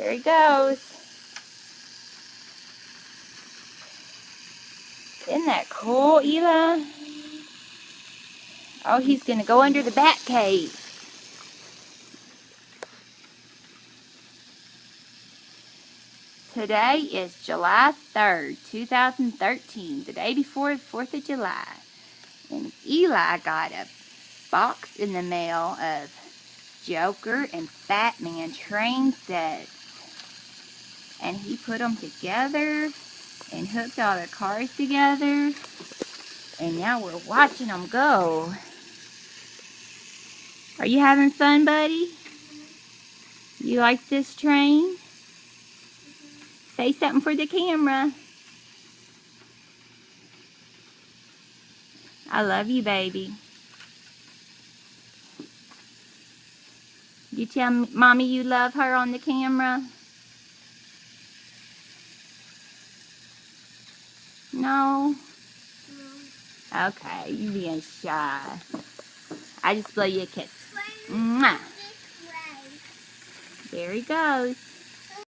There he goes. Isn't that cool, Ela? Oh, he's going to go under the bat cave. Today is July 3rd, 2013, the day before the 4th of July. And Eli got a box in the mail of Joker and Batman train sets. And he put them together and hooked all the cars together. And now we're watching them go. Are you having fun, buddy? You like this train? Say something for the camera. I love you, baby. You tell Mommy you love her on the camera? No? Okay, you being shy. I just blow you a kiss. Mwah. There he goes.